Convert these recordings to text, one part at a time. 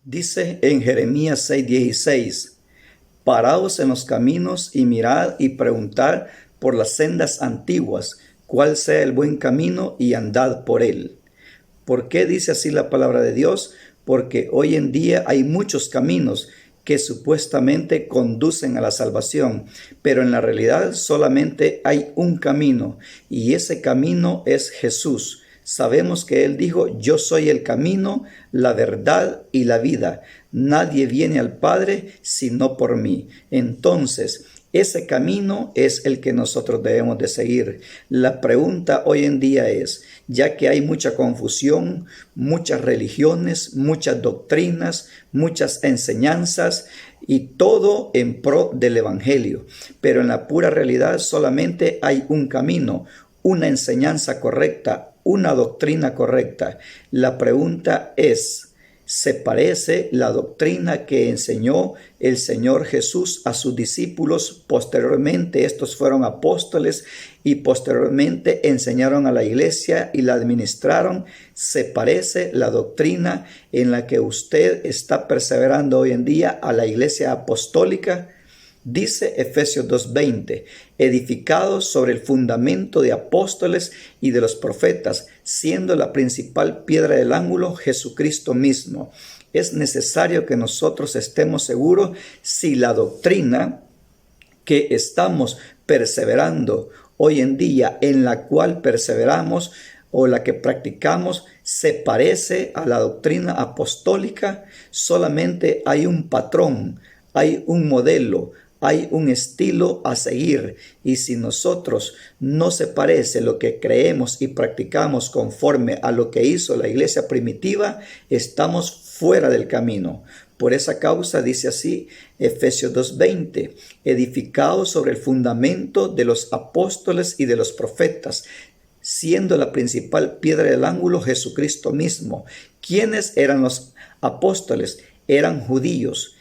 Dice en Jeremías 6:16, paraos en los caminos y mirad y preguntad por las sendas antiguas, cuál sea el buen camino y andad por él. ¿Por qué dice así la palabra de Dios? Porque hoy en día hay muchos caminos que supuestamente conducen a la salvación, pero en la realidad solamente hay un camino, y ese camino es Jesús. Sabemos que Él dijo, yo soy el camino, la verdad y la vida. Nadie viene al Padre sino por mí. Entonces, ese camino es el que nosotros debemos de seguir. La pregunta hoy en día es, ya que hay mucha confusión, muchas religiones, muchas doctrinas, muchas enseñanzas y todo en pro del Evangelio, pero en la pura realidad solamente hay un camino, una enseñanza correcta, una doctrina correcta. La pregunta es, ¿se parece la doctrina que enseñó el Señor Jesús a sus discípulos? Posteriormente estos fueron apóstoles y posteriormente enseñaron a la iglesia y la administraron. ¿Se parece la doctrina en la que usted está perseverando hoy en día a la iglesia apostólica? Dice Efesios 2:20, edificados sobre el fundamento de apóstoles y de los profetas, siendo la principal piedra del ángulo Jesucristo mismo. Es necesario que nosotros estemos seguros si la doctrina que estamos perseverando hoy en día, en la cual perseveramos o la que practicamos, se parece a la doctrina apostólica. Solamente hay un patrón, hay un modelo, hay un estilo a seguir, y si nosotros no se parece lo que creemos y practicamos conforme a lo que hizo la iglesia primitiva, estamos fuera del camino. Por esa causa dice así Efesios 2:20, edificados sobre el fundamento de los apóstoles y de los profetas, siendo la principal piedra del ángulo Jesucristo mismo. ¿Quiénes eran los apóstoles? Eran judíos,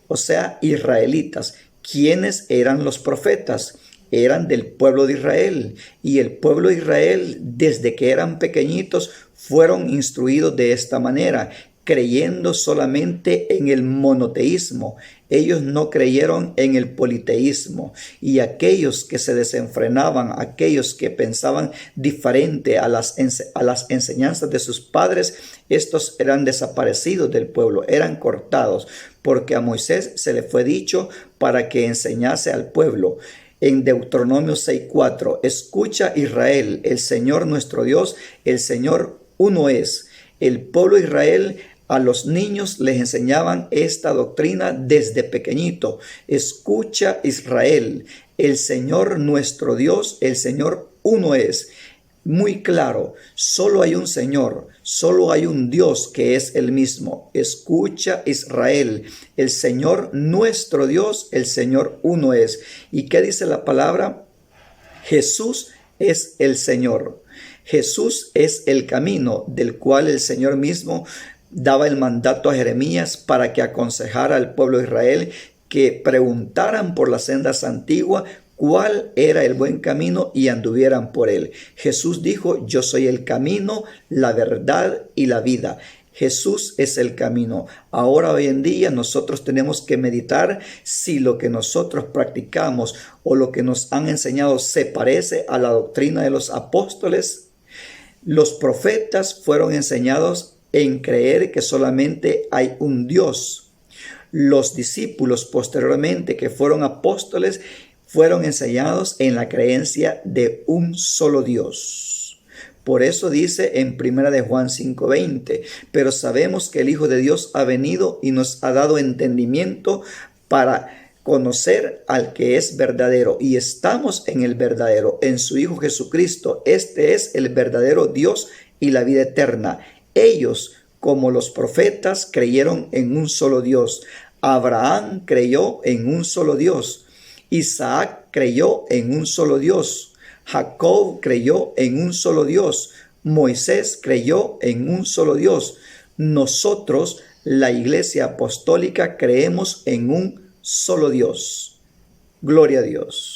o sea, israelitas. ¿Quiénes eran los profetas? Eran del pueblo de Israel, y el pueblo de Israel, desde que eran pequeñitos, fueron instruidos de esta manera, creyendo solamente en el monoteísmo. Ellos no creyeron en el politeísmo, y aquellos que se desenfrenaban, aquellos que pensaban diferente a las enseñanzas de sus padres, estos eran desaparecidos del pueblo, eran cortados, porque a Moisés se le fue dicho para que enseñase al pueblo. En Deuteronomio 6:4, escucha Israel, el Señor nuestro Dios, el Señor uno es. El pueblo de Israel, a los niños les enseñaban esta doctrina desde pequeñito. Escucha Israel, el Señor nuestro Dios, el Señor uno es. Muy claro, solo hay un Señor, solo hay un Dios que es el mismo. Escucha Israel, el Señor nuestro Dios, el Señor uno es. ¿Y qué dice la palabra? Jesús es el Señor. Jesús es el camino del cual el Señor mismo daba el mandato a Jeremías para que aconsejara al pueblo de Israel que preguntaran por las sendas antiguas cuál era el buen camino y anduvieran por él. Jesús dijo, yo soy el camino, la verdad y la vida. Jesús es el camino. Ahora, hoy en día, nosotros tenemos que meditar si lo que nosotros practicamos o lo que nos han enseñado se parece a la doctrina de los apóstoles. Los profetas fueron enseñados en creer que solamente hay un Dios. Los discípulos posteriormente que fueron apóstoles fueron enseñados en la creencia de un solo Dios. Por eso dice en 1 de Juan 5:20, pero sabemos que el Hijo de Dios ha venido y nos ha dado entendimiento para conocer al que es verdadero, y estamos en el verdadero, en su Hijo Jesucristo. Este es el verdadero Dios y la vida eterna. Ellos, como los profetas, creyeron en un solo Dios. Abraham creyó en un solo Dios. Isaac creyó en un solo Dios. Jacob creyó en un solo Dios. Moisés creyó en un solo Dios. Nosotros, la Iglesia Apostólica, creemos en un solo Dios. Gloria a Dios.